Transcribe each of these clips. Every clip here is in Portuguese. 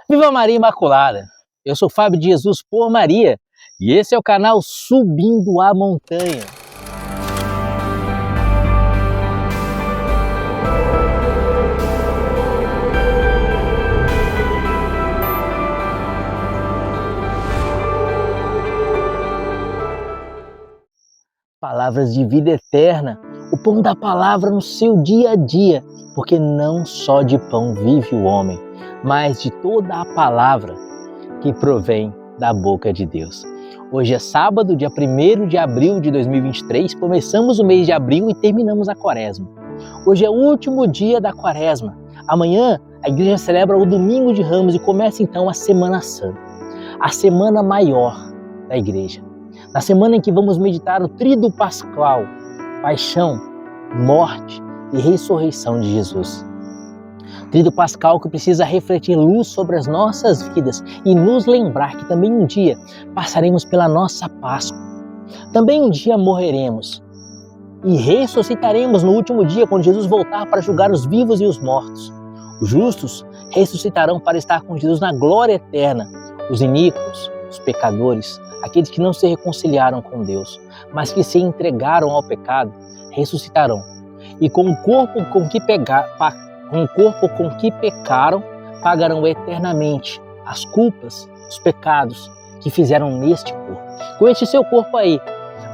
Viva Maria Imaculada! Eu sou Fábio de Jesus por Maria e esse é o canal Subindo a Montanha. Palavras de vida eterna, o pão da palavra no seu dia a dia, porque não só de pão vive o homem, mas de toda a palavra que provém da boca de Deus. Hoje é sábado, dia 1º de abril de 2023, começamos o mês de abril e terminamos a quaresma. Hoje é o último dia da quaresma. Amanhã a igreja celebra o Domingo de Ramos e começa então a Semana Santa, a semana maior da igreja. Na semana em que vamos meditar o Tríduo Pascal, paixão, morte e ressurreição de Jesus. Tríduo Pascal que precisa refletir luz sobre as nossas vidas e nos lembrar que também um dia passaremos pela nossa Páscoa. Também um dia morreremos e ressuscitaremos no último dia, quando Jesus voltar para julgar os vivos e os mortos. Os justos ressuscitarão para estar com Jesus na glória eterna. Os iníquos, os pecadores, aqueles que não se reconciliaram com Deus, mas que se entregaram ao pecado, ressuscitarão. E com o corpo com que pecaram, pagarão eternamente as culpas, os pecados que fizeram neste corpo. Com este seu corpo aí,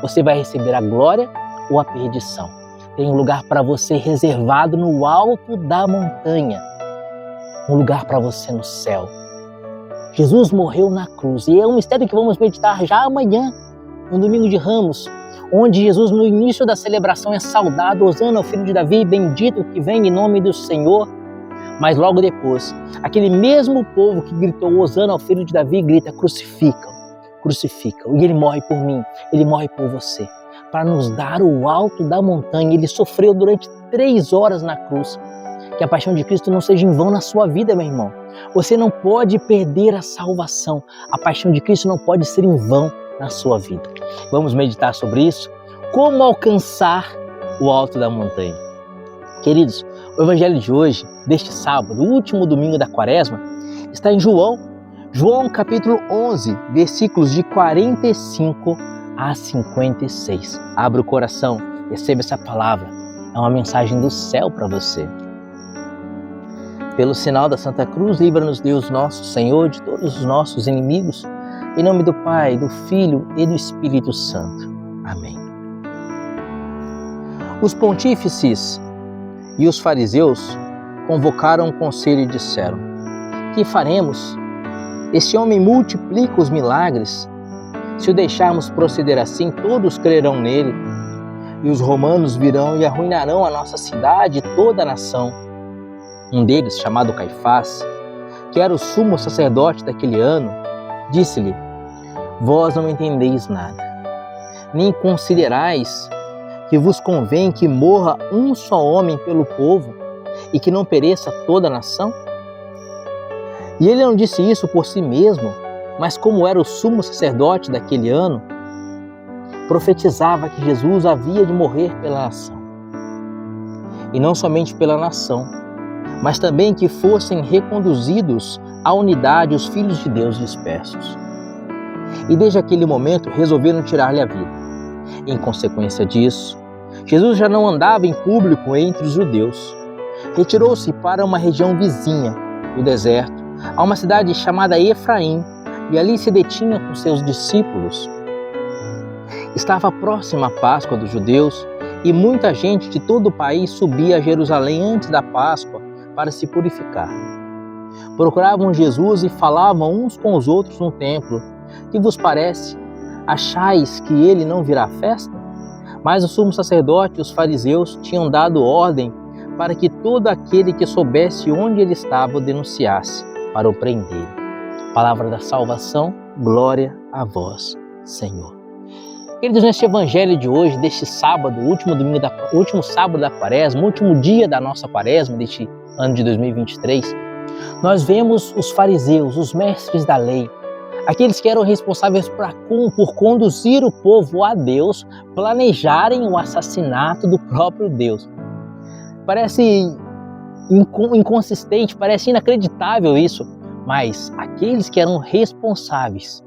você vai receber a glória ou a perdição. Tem um lugar para você reservado no alto da montanha, um lugar para você no céu. Jesus morreu na cruz e é um mistério que vamos meditar já amanhã, no Domingo de Ramos, onde Jesus no início da celebração é saudado, Hosana ao filho de Davi, bendito que vem em nome do Senhor. Mas logo depois, aquele mesmo povo que gritou Hosana ao filho de Davi, grita crucificam, crucificam. E ele morre por mim, ele morre por você, para nos dar o alto da montanha. Ele sofreu durante 3 horas na cruz. Que a paixão de Cristo não seja em vão na sua vida, meu irmão. Você não pode perder a salvação. A paixão de Cristo não pode ser em vão na sua vida. Vamos meditar sobre isso? Como alcançar o alto da montanha? Queridos, o evangelho de hoje, deste sábado, o último domingo da quaresma, está em João capítulo 11, versículos de 45 a 56. Abra o coração, receba essa palavra. É uma mensagem do céu para você. Pelo sinal da Santa Cruz, livra-nos Deus nosso Senhor de todos os nossos inimigos. Em nome do Pai, do Filho e do Espírito Santo. Amém. Os pontífices e os fariseus convocaram um conselho e disseram: que faremos? Este homem multiplica os milagres. Se o deixarmos proceder assim, todos crerão nele. E os romanos virão e arruinarão a nossa cidade e toda a nação. Um deles, chamado Caifás, que era o sumo sacerdote daquele ano, disse-lhe: vós não entendeis nada, nem considerais que vos convém que morra um só homem pelo povo e que não pereça toda a nação? E ele não disse isso por si mesmo, mas como era o sumo sacerdote daquele ano, profetizava que Jesus havia de morrer pela nação. E não somente pela nação, mas também que fossem reconduzidos à unidade os filhos de Deus dispersos. E desde aquele momento resolveram tirar-lhe a vida. Em consequência disso, Jesus já não andava em público entre os judeus. Retirou-se para uma região vizinha, do deserto, a uma cidade chamada Efraim, e ali se detinha com seus discípulos. Estava próxima a Páscoa dos judeus, e muita gente de todo o país subia a Jerusalém antes da Páscoa para se purificar. Procuravam Jesus e falavam uns com os outros no templo: que vos parece? Achais que ele não virá à festa? Mas o sumo sacerdote e os fariseus tinham dado ordem para que todo aquele que soubesse onde ele estava o denunciasse, para o prender. Palavra da salvação, glória a vós, Senhor. Queridos, neste evangelho de hoje, deste sábado, último sábado da quaresma, último dia da nossa quaresma, deste ano de 2023, nós vemos os fariseus, os mestres da lei, aqueles que eram responsáveis por conduzir o povo a Deus, planejarem o assassinato do próprio Deus. Parece inconsistente, parece inacreditável isso, Mas aqueles que eram responsáveis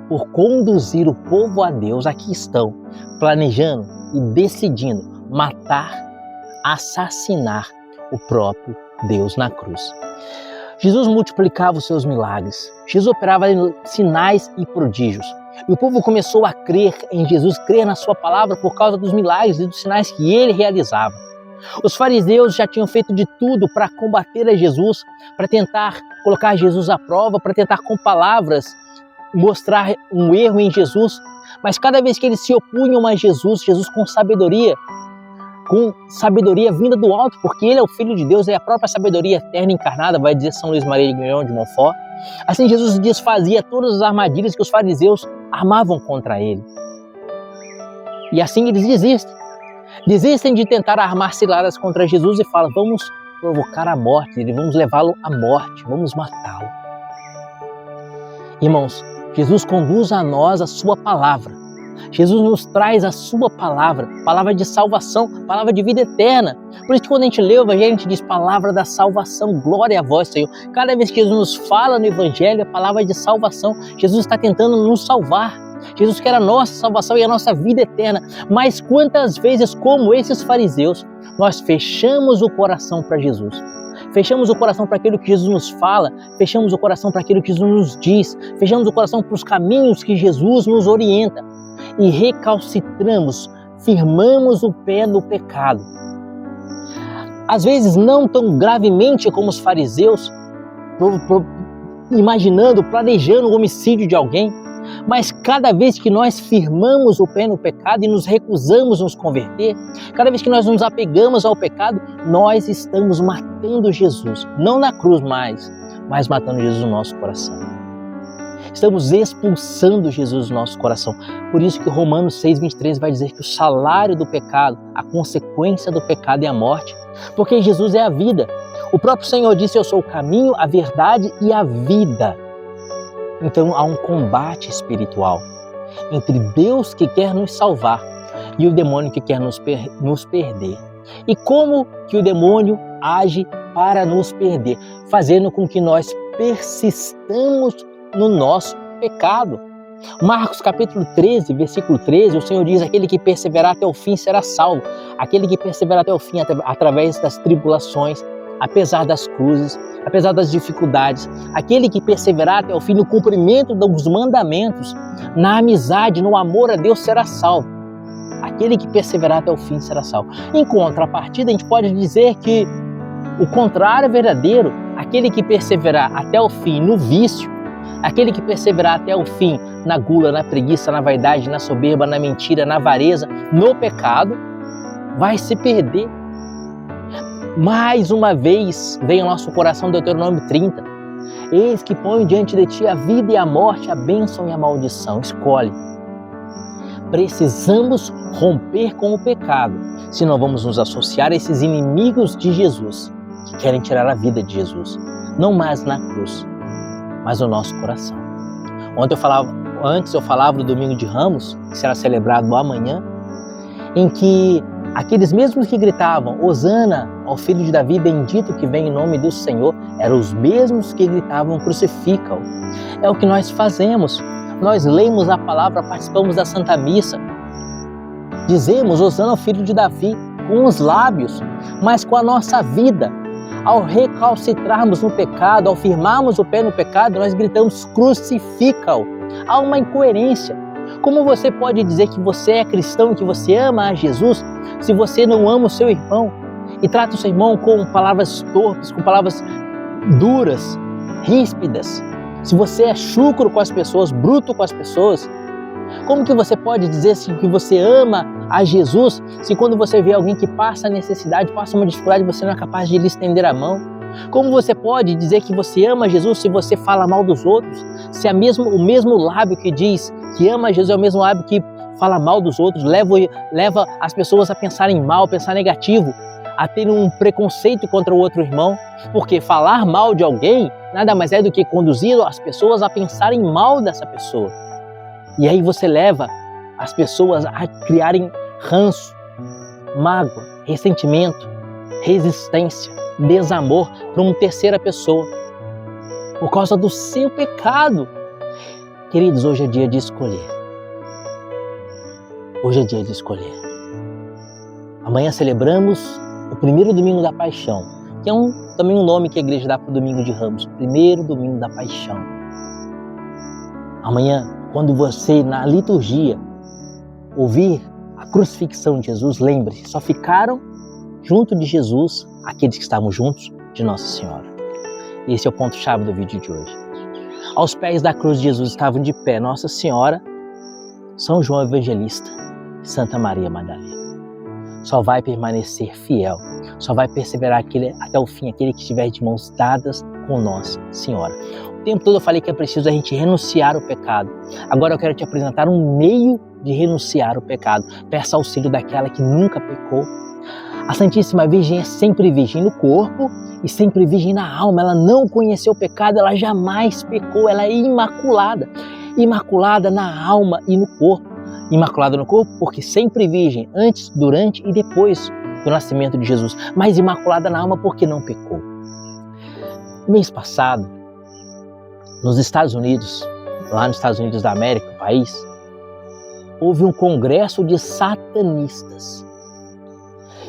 por conduzir o povo a Deus, aqui estão, planejando e decidindo matar, assassinar o próprio Deus na cruz. Jesus multiplicava os seus milagres, Jesus operava sinais e prodígios. E o povo começou a crer em Jesus, crer na sua palavra por causa dos milagres e dos sinais que ele realizava. Os fariseus já tinham feito de tudo para combater a Jesus, para tentar colocar Jesus à prova, para tentar com palavras mostrar um erro em Jesus. Mas cada vez que eles se opunham a Jesus, Jesus com sabedoria vinda do alto, porque ele é o Filho de Deus, é a própria sabedoria eterna encarnada, vai dizer São Luís Maria de Guignon de Montfort. Assim Jesus desfazia todas as armadilhas que os fariseus armavam contra ele. E assim eles desistem de tentar armar ciladas contra Jesus e falam: vamos provocar a morte dele, vamos levá-lo à morte, vamos matá-lo. Irmãos, Jesus conduz a nós a sua palavra. Jesus nos traz a sua palavra, palavra de salvação, palavra de vida eterna. Por isso que quando a gente lê o Evangelho, a gente diz palavra da salvação, glória a vós, Senhor. Cada vez que Jesus nos fala no Evangelho, é palavra de salvação. Jesus está tentando nos salvar. Jesus quer a nossa salvação e a nossa vida eterna. Mas quantas vezes, como esses fariseus, nós fechamos o coração para Jesus? Fechamos o coração para aquilo que Jesus nos fala, fechamos o coração para aquilo que Jesus nos diz, fechamos o coração para os caminhos que Jesus nos orienta e recalcitramos, firmamos o pé no pecado. Às vezes não tão gravemente como os fariseus, imaginando, planejando o homicídio de alguém, mas cada vez que nós firmamos o pé no pecado e nos recusamos a nos converter, cada vez que nós nos apegamos ao pecado, nós estamos matando Jesus, não na cruz mais, mas matando Jesus no nosso coração. Estamos expulsando Jesus do nosso coração. Por isso que Romanos 6,23 vai dizer que o salário do pecado, a consequência do pecado é a morte, porque Jesus é a vida. O próprio Senhor disse: eu sou o caminho, a verdade e a vida. Então há um combate espiritual entre Deus que quer nos salvar e o demônio que quer nos perder. E como que o demônio age para nos perder? Fazendo com que nós persistamos no nosso pecado. Marcos capítulo 13, versículo 13, o Senhor diz: aquele que perseverar até o fim será salvo. Aquele que perseverar até o fim através das tribulações, apesar das cruzes, apesar das dificuldades, aquele que perseverar até o fim no cumprimento dos mandamentos, na amizade, no amor a Deus será salvo. Aquele que perseverar até o fim será salvo. Em contrapartida, a gente pode dizer que o contrário é verdadeiro. Aquele que perseverar até o fim no vício, aquele que perseverar até o fim na gula, na preguiça, na vaidade, na soberba, na mentira, na avareza, no pecado, vai se perder. Mais uma vez vem ao nosso coração Deuteronômio 30. Eis que ponho diante de ti a vida e a morte, a bênção e a maldição. Escolhe. Precisamos romper com o pecado, senão vamos nos associar a esses inimigos de Jesus, que querem tirar a vida de Jesus, não mais na cruz, mas no nosso coração. Antes eu falava do Domingo de Ramos, que será celebrado amanhã, em que aqueles mesmos que gritavam: Hosana ao Filho de Davi, bendito que vem em nome do Senhor, eram os mesmos que gritavam: crucifica-o. É o que nós fazemos. Nós lemos a palavra, participamos da Santa Missa, dizemos Hosana ao Filho de Davi com os lábios, mas com a nossa vida, ao recalcitrarmos no pecado, ao firmarmos o pé no pecado, nós gritamos: crucifica-o. Há uma incoerência. Como você pode dizer que você é cristão, que você ama a Jesus, se você não ama o seu irmão e trata o seu irmão com palavras torpes, com palavras duras, ríspidas? Se você é chucro com as pessoas, bruto com as pessoas, como que você pode dizer que você ama a Jesus se quando você vê alguém que passa necessidade, passa uma dificuldade, você não é capaz de lhe estender a mão? Como você pode dizer que você ama Jesus se você fala mal dos outros? Se o mesmo lábio que diz que ama Jesus é o mesmo lábio que fala mal dos outros, leva as pessoas a pensarem mal, a pensar negativo, a ter um preconceito contra o outro irmão, porque falar mal de alguém nada mais é do que conduzir as pessoas a pensarem mal dessa pessoa. E aí você leva as pessoas a criarem ranço, mágoa, ressentimento, resistência, desamor para uma terceira pessoa. por causa do seu pecado. Queridos, hoje é dia de escolher. Hoje é dia de escolher. Amanhã celebramos o primeiro domingo da Paixão, que é também um nome que a igreja dá para o domingo de Ramos, primeiro domingo da Paixão. Amanhã, quando você, na liturgia, ouvir a crucifixão de Jesus, lembre-se, só ficaram junto de Jesus aqueles que estavam juntos de Nossa Senhora. Esse é o ponto-chave do vídeo de hoje. Aos pés da cruz de Jesus estavam de pé Nossa Senhora, São João Evangelista e Santa Maria Madalena. Só vai permanecer fiel, só vai perseverar até o fim aquele que estiver de mãos dadas com Nossa Senhora. O tempo todo eu falei que é preciso a gente renunciar o pecado. Agora eu quero te apresentar um meio de renunciar o pecado. Peça auxílio daquela que nunca pecou. A Santíssima Virgem é sempre virgem no corpo e sempre virgem na alma. Ela não conheceu o pecado, ela jamais pecou, ela é imaculada. Imaculada na alma e no corpo. Imaculada no corpo porque sempre virgem, antes, durante e depois do nascimento de Jesus. Mas imaculada na alma porque não pecou. Mês passado, nos Estados Unidos, lá nos Estados Unidos da América, o país, houve um congresso de satanistas.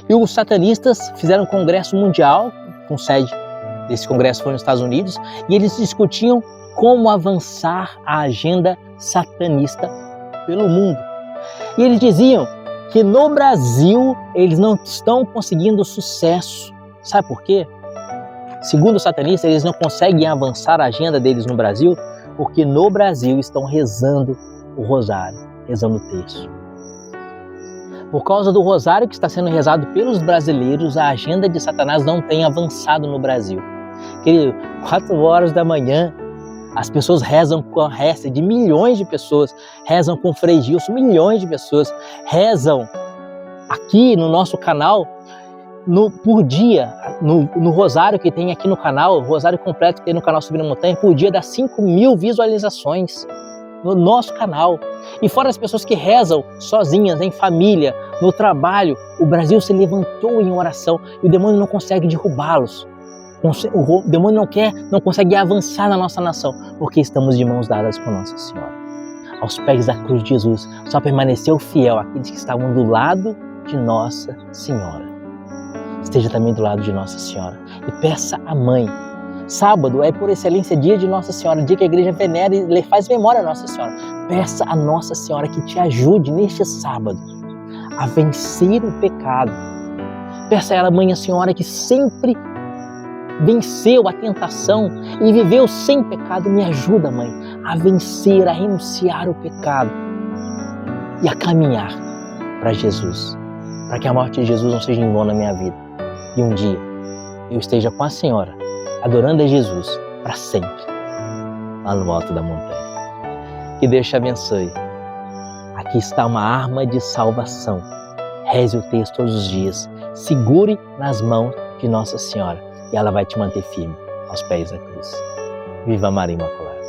E os satanistas fizeram um congresso mundial, com sede desse congresso foi nos Estados Unidos, e eles discutiam como avançar a agenda satanista pelo mundo. E eles diziam que no Brasil eles não estão conseguindo sucesso. Sabe por quê? Segundo os satanistas, eles não conseguem avançar a agenda deles no Brasil porque no Brasil estão rezando o rosário, rezando o terço. Por causa do rosário que está sendo rezado pelos brasileiros, a agenda de Satanás não tem avançado no Brasil. Querido, 4 horas da manhã, as pessoas rezam com a reza de milhões de pessoas, rezam com o Frei Gilson, milhões de pessoas, rezam aqui no nosso canal, por dia, no rosário que tem aqui no canal, o rosário completo que tem no canal Subindo a Montanha, por dia dá 5.000 visualizações no nosso canal. E fora as pessoas que rezam sozinhas, em família, no trabalho, o Brasil se levantou em oração e o demônio não consegue derrubá-los. O demônio não consegue avançar na nossa nação, porque estamos de mãos dadas com Nossa Senhora. Aos pés da cruz de Jesus, só permaneceu fiel aqueles que estavam do lado de Nossa Senhora. Esteja também do lado de Nossa Senhora e peça à Mãe. Sábado é por excelência dia de Nossa Senhora, dia que a igreja venera e faz memória a Nossa Senhora. Peça a Nossa Senhora que te ajude neste sábado a vencer o pecado. Peça a ela, Mãe, a Senhora que sempre venceu a tentação e viveu sem pecado, me ajuda, Mãe, a vencer, a renunciar o pecado e a caminhar para Jesus, para que a morte de Jesus não seja em vão na minha vida. E um dia eu esteja com a Senhora, adorando a Jesus para sempre, lá no alto da montanha. Que Deus te abençoe. Aqui está uma arma de salvação. Reze o texto todos os dias. Segure nas mãos de Nossa Senhora e ela vai te manter firme aos pés da cruz. Viva Maria Imaculada.